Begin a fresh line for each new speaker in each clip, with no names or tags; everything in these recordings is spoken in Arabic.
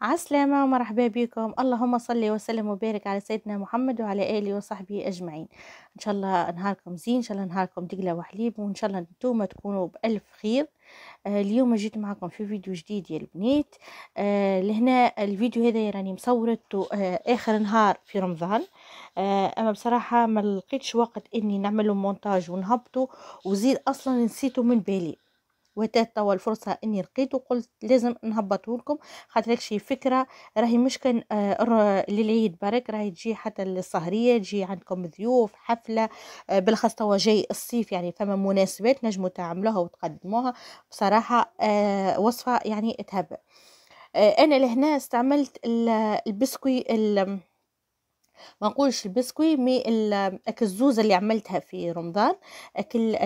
عسلامة ومرحبا بكم. اللهم صل وسلم وبارك على سيدنا محمد وعلى آله وصحبه أجمعين. إن شاء الله نهاركم زين، إن شاء الله نهاركم دقلة وحليب، وإن شاء الله نتوما تكونوا بألف خير. اليوم جيت معكم في فيديو جديد يا البنات. لهنا الفيديو هذا راني مصورته آخر نهار في رمضان. أما بصراحة ما لقيتش وقت إني نعمله مونتاج ونهبطه، وزيد أصلا نسيته من بالي، وتات توا الفرصة اني لقيته قلت لازم نهبطه لكم، خاطر شي فكرة راهي مش كان للعيد برك، راهي تجي حتى للسهرية، تجي عندكم ضيوف حفلة. بالاخص توا جاي الصيف، يعني فما مناسبات نجموا تعملوها وتقدموها. بصراحة وصفة يعني تهبل. انا لهنا استعملت البسكوي، ما نقولش البسكوي مي الزوزه اللي عملتها في رمضان. اكل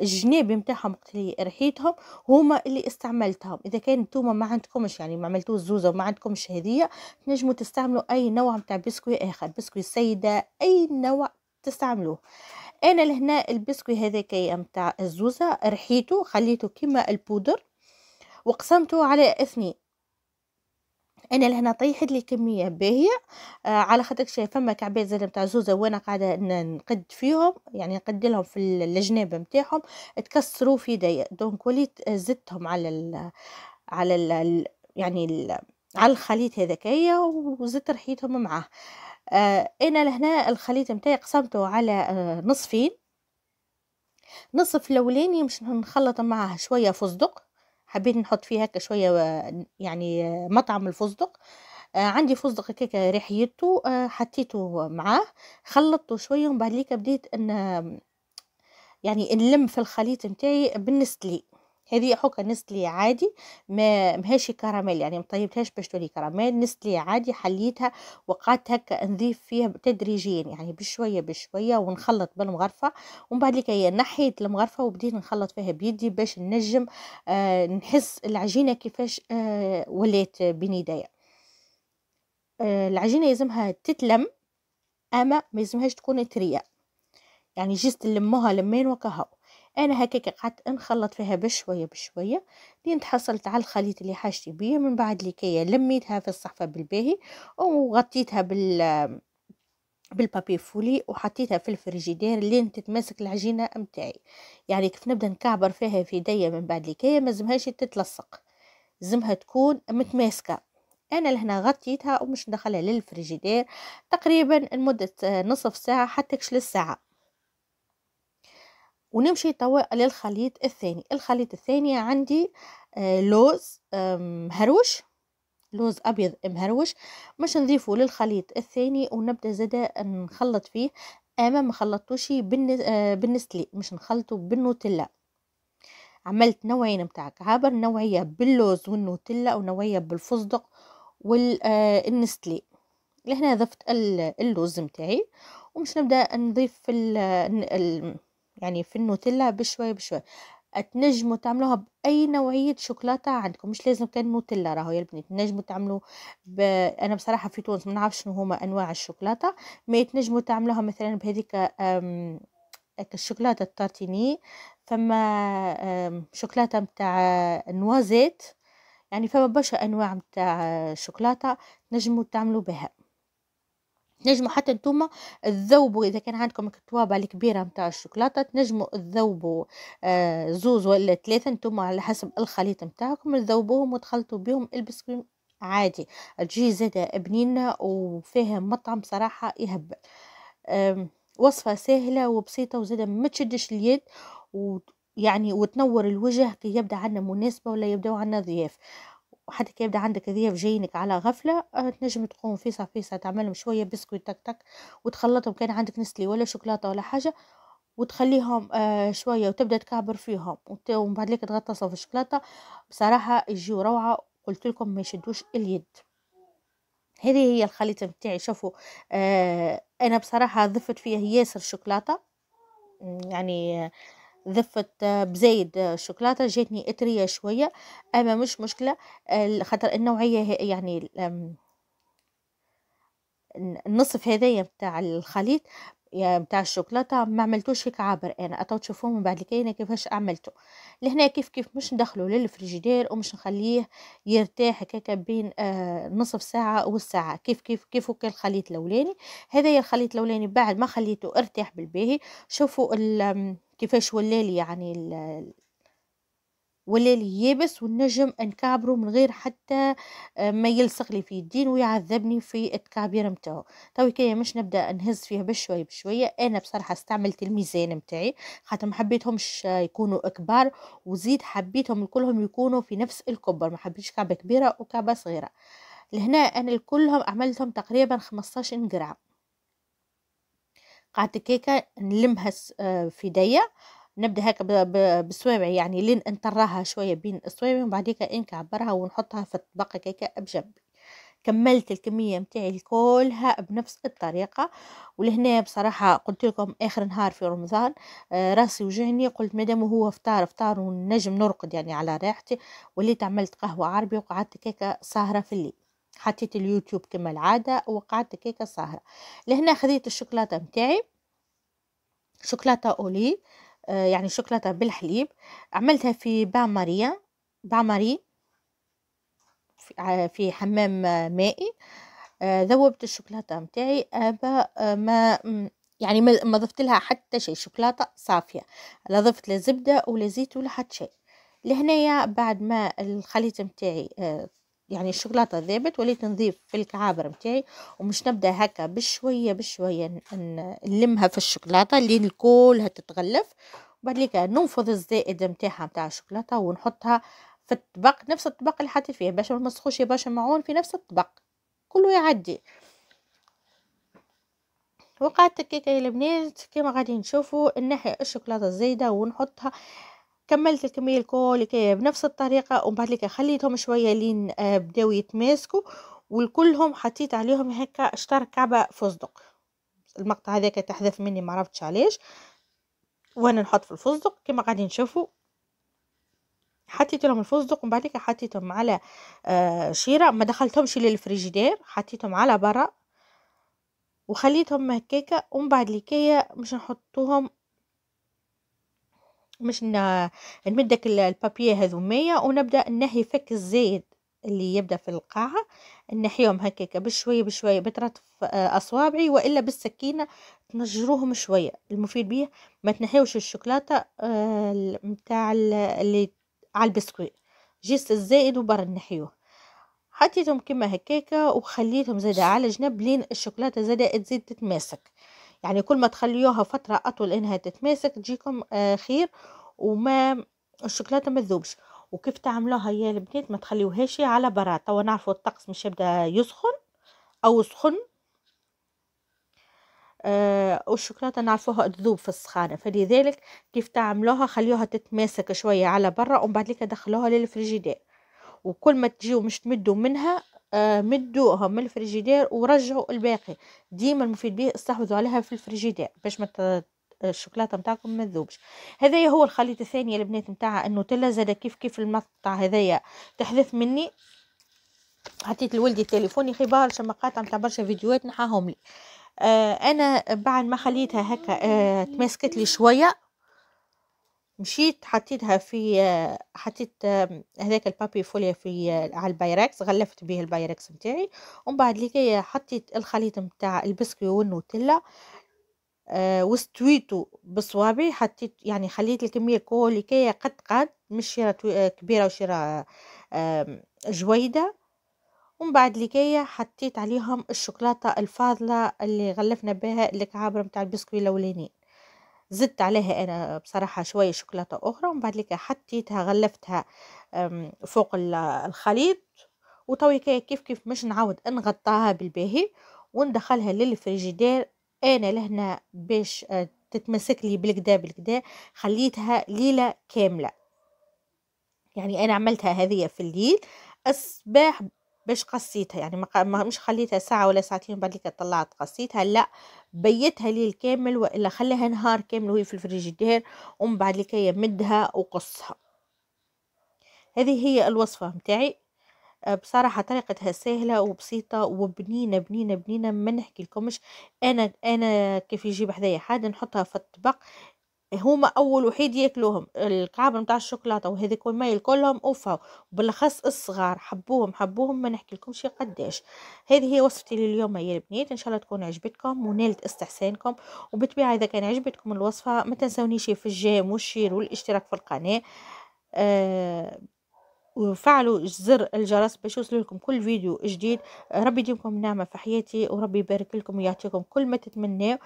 الجناب نتاعهم وقت اللي ريحيتهم هما اللي استعملتهم. اذا كان نتوما ما عندكمش، يعني ما عملتوش الزوزه وما عندكمش هذية، تنجموا تستعملوا اي نوع نتاع بسكوي اخر، بسكوي سيده، اي نوع تستعملوه. انا لهنا البسكوي هذاك نتاع الزوزه ريحيته خليته كما البودر وقسمته على اثنين. انا لهنا طيحت لي كميه باهيه، على خاطر فما كعبات زاد نتاع زوزه وانا قاعده نقد فيهم، يعني نقد لهم في الجناب نتاعهم، تكسروا في يديا، دونك وليت زدتهم على يعني على الخليط هذاكيا، وزدت ريحتهم معاه. انا لهنا الخليط نتاعي قسمته على نصفين. نصف الاولاني مش نخلط معاه شويه فستق، حبيت نحط فيه هكا شويه يعني مطعم الفستق. عندي فستق هكاكا ريحيته، حطيته معاه، خلطته شويه، ومن بعد ليك بديت ان يعني نلم في الخليط نتاعي بالنستلي. هذه حكا نستلي عادي، ما مهاشي كراميل، يعني مطيبتهاش باش تولي كراميل، نستلي عادي. حليتها وقعدت هكا نضيف فيها تدريجيا، يعني بشويه بشويه، ونخلط بالمغرفه. ومن بعد لك هي نحيت المغرفه وبديت نخلط فيها بيدي باش نجم نحس العجينه كيفاش ولات بين يديا. العجينه يلزمها تتلم، اما ما يلزمهاش تكون طريه، يعني جست نلموها لمين وكهو. انا هكاك قعدت نخلط فيها بشويه بشويه لين تحصلت على الخليط اللي حاجتي بيه. من بعد لكي لميتها في الصحفه بالباهي، وغطيتها بالبابي فولي، وحطيتها في الفريجيدير لين تتماسك العجينه متاعي. يعني كيف نبدا نكعبر فيها في يديا، من بعد لكي ما لازمهاش تتلصق، لازمها تكون متماسكه. انا لهنا غطيتها ومش ندخلها للفريجيدير تقريبا لمده نصف ساعه حتى كش للساعه، ونمشي توا للخليط الثاني. الخليط الثاني عندي لوز مهروش، لوز ابيض مهروش، مش نضيفه للخليط الثاني ونبدا زاده نخلط فيه. اما ما خلطوش بالنسلي، مش نخلطه بالنوتيلا. عملت نوعين متاع كعابر، نوعيه باللوز والنوتيلا، ونوعيه بالفستق والنستلي. لهنا ضفت اللوز متاعي، ومش نبدا نضيف يعني في النوتيلا بشوي بشوي. تنجموا تعملوها باي نوعيه شوكولاته عندكم، مش لازم كان نوتيلا، راهو يا البنات تنجموا تعملوا انا بصراحه في تونس ما نعرفش شنو هما انواع الشوكولاته، ما تنجموا تعملوها مثلا بهذيك الشوكولاته التارتيني. فما شوكولاته متاع نوازيت، يعني فما برشا انواع متاع شوكولاته تنجموا تعملوا بها. تنجموا حتى نتوما تذوبوا، اذا كان عندكم الكتوابه الكبيره متاع الشوكولاته تنجموا تذوبوا زوز ولا ثلاثه نتوما على حسب الخليط متاعكم، تذوبوهم وتخلطوا بهم البسكويت عادي. تجي زاده بنينه وفيها مطعم بصراحه يهبل. وصفه سهله وبسيطه، وزاده ما تشدش اليد، يعني وتنور الوجه كي يبدا عندنا مناسبه ولا يبداو عندنا ضياف. وحتى كي يبدا عندك ضياف جايينك على غفله، تنجم تقوم فيسع فيسع تعملهم شويه بسكويت تك تك، وتخلطهم كان عندك نسلي ولا شوكولاته ولا حاجه، وتخليهم شويه وتبدا تكعبر فيهم، ومن بعد ليك تغطسهم في الشوكولاته. بصراحه يجيو روعه، قلت لكم ما يشدوش اليد. هذه هي الخليط نتاعي. شوفوا انا بصراحه ضفت فيه ياسر شوكولاته، يعني ضفت بزايد شوكولاته، جاتني اطريه شويه، اما مش مشكله. خاطر النوعيه يعني النصف هذايا بتاع الخليط يا متاع الشوكولاتة ما عملتوش هيك عابر، انا اتو تشوفوه من بعد الكاينة كيفاش عملته لهنا. كيف مش ندخله للفريجيدير ومش نخليه يرتاح هكاك بين نصف ساعة والساعة. كيف وكل الخليط الاولاني. هذا الخليط الاولاني بعد ما خليته ارتاح بالباهي. شوفوا كيفاش ولالي، يعني ولالي يابس، والنجم نكعبره من غير حتى ما يلصق لي في الدين ويعذبني في التكعبير متاعو. توي كي مش نبدا نهز فيها بشوي بشويه. انا بصراحه استعملت الميزان متاعي خاطر ما حبيتهمش يكونوا كبار، وزيد حبيتهم كلهم يكونوا في نفس الكبر، ما حبيتش كعبه كبيره وكعبه صغيره. لهنا انا الكلهم عملتهم تقريبا 15 جرام. قعدت كيكه نلمها في يديا، نبدا هكا بالصوابع، يعني لين نطراها شويه بين الصوابع، وبعد هيك نكعبرها ونحطها في الطبق هكاك بجنب. كملت الكميه متاعي كلها بنفس الطريقه. ولهنا بصراحه قلت لكم اخر نهار في رمضان راسي وجعني، قلت مادام هو فطار ونجم نرقد يعني على راحتي. وليت عملت قهوه عربي وقعدت كيكه سهره في الليل. حطيت اليوتيوب كما العاده وقعدت كيكه سهره. لهنا خذيت الشوكولاته متاعي، شوكولاتة أولي، يعني شوكولاتة بالحليب. عملتها في بان ماري في حمام مائي. ذوبت الشوكولاتة متاعي ما يعني ما ضفت لها حتى شيء، شوكولاتة صافية، لا ضفت لا زبدة ولا زيت ولا حتى شيء. لهنايا بعد ما الخليط متاعي يعني الشوكولاتة ذابت، وليت نضيف في الكعابر متاعي، ومش نبدا هكا بشويه بشويه نلمها في الشوكولاتة لين كلها تتغلف. وبعد ليك ننفض الزائد متاعها متاع الشوكولاتة ونحطها في الطبق، نفس الطبق اللي حطيت فيه باش ما نمسخوش باش معون في نفس الطبق كله يعدي. وقعدت هكاكا يا البنات كيما غادي نشوفوا الناحية الشوكولاتة الزايدة ونحطها. كملت الكمية الكل كي بنفس الطريقة، ومن بعد ليك خليتهم شوية لين بداو يتماسكوا، والكلهم حطيت عليهم هكا شطر كعبة فستق. المقطع هذاك تحذف مني معرفتش علاش، وانا نحط في الفستق كيما غادي نشوفوا. حطيت لهم الفستق ومن بعد ليك حطيتهم على شيرة، ما دخلتهمش للفريجيدير، حطيتهم على برا وخليتهم هكاكا. ومن بعد ليكايا مش نحطوهم، مش نمدك البابيه هذومية، ونبدا نحي فك الزايد اللي يبدا في القاعه، نحيهم هكاك بشويه بشويه بطرف اصوابعي، والا بالسكينه تنجروهم شويه. المفيد بيه ما تنحيوش الشوكولاته متاع اللي على البسكويت، جيست الزائد وبرا نحيوه. حطيتهم كما هكاكا وخليتهم زاده على جنب لين الشوكولاته زاده تزيد تتماسك. يعني كل ما تخليوها فتره اطول انها تتماسك تجيكم خير، وما الشوكولاته ما تذوبش. وكيف تعملوها يا البنات؟ ما تخليوهاش على براد، توا نعرفوا الطقس مش يبدا يسخن او سخن، والشوكولاته نعرفوها تذوب في السخانه، فلذلك كيف تعملوها خليوها تتماسك شويه على برا، ومن بعد ليك دخلوها للفريجيدير. وكل ما تجيو مش تمدوا منها مدوها من الفريجيدير ورجعوا الباقي. ديما المفيد به استحوذوا عليها في الفريجيدير باش ما الشوكولاته نتاعكم ما تذوبش. هذايا هو الخليط الثاني البنات نتاع النوتيلا. زاد كيف المقطع هذايا تحدث مني، حطيت لولدي تليفوني خي برشا مقاطع نتاع برشا فيديوهات نحاهم لي. انا بعد ما خليتها هكا تماسكت لي شويه، مشيت حطيتها في حطيت هذاك البابي فوليا في على البايركس، غلفت به البايركس نتاعي. ومن بعد لكي حطيت الخليط نتاع البسكوي والنوتيلا واستويته بصوابي. حطيت يعني خليت الكميه الكل لكي قد مش شيره كبيره وشيره جويده. ومن بعد لكي حطيت عليهم الشوكولاته الفاضله اللي غلفنا بها الكعابر نتاع البسكوي الاولانيين. زدت عليها انا بصراحه شويه شوكولاته اخرى، ومن بعد لك حطيتها غلفتها فوق الخليط. وتوي كيف مش نعاود نغطاها بالباهي وندخلها للفريجيدير. انا لهنا باش تتمسك لي بالكدا خليتها ليله كامله. يعني انا عملتها هذه في الليل، الصباح باش قصيتها، يعني مش خليتها ساعة ولا ساعتين بعد كده طلعت قصيتها، لا بيتها ليل كامل والا خليها نهار كامل وهي في الفريجيدير، ومن بعد لكي يمدها وقصها. هذه هي الوصفة متاعي. بصراحة طريقتها سهلة وبسيطة وبنينة بنينة بنينة ما نحكيلكمش. أنا كيف يجي بحذايا حاجة نحطها في الطبق، هما أول وحيد ياكلوهم، الكعب نتاع الشوكولاتة وهذيك والمي كلهم أوفاو، وبالأخص الصغار حبوهم ما نحكيلكمش قداش. هذه هي وصفتي لليوم يا البنات، إن شاء الله تكون عجبتكم ونالت استحسانكم. وبالطبيعة إذا كان عجبتكم الوصفة ما تنسونيش في الجيم والشير والاشتراك في القناة. آه وفعلوا زر الجرس باش يوصلكم كل فيديو جديد. ربي يديمكم نعمة في حياتي وربي يبارك لكم ويعطيكم كل ما تتمناه.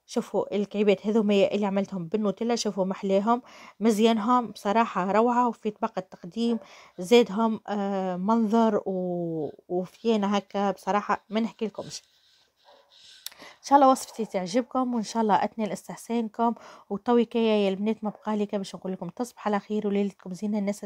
شوفوا الكعيبات هذوما اللي عملتهم بالنوتيلا، شوفوا محلاهم مزيانهم بصراحة روعة، وفي طبق التقديم زادهم منظر وفينا هكا بصراحة ما نحكي لكمش. ان شاء الله وصفتي تعجبكم وان شاء الله اتنال استحسانكم. وتوي كيا يا البنات ما بقالي باش نقول لكم تصبح على خير وليلتكم زينة الناس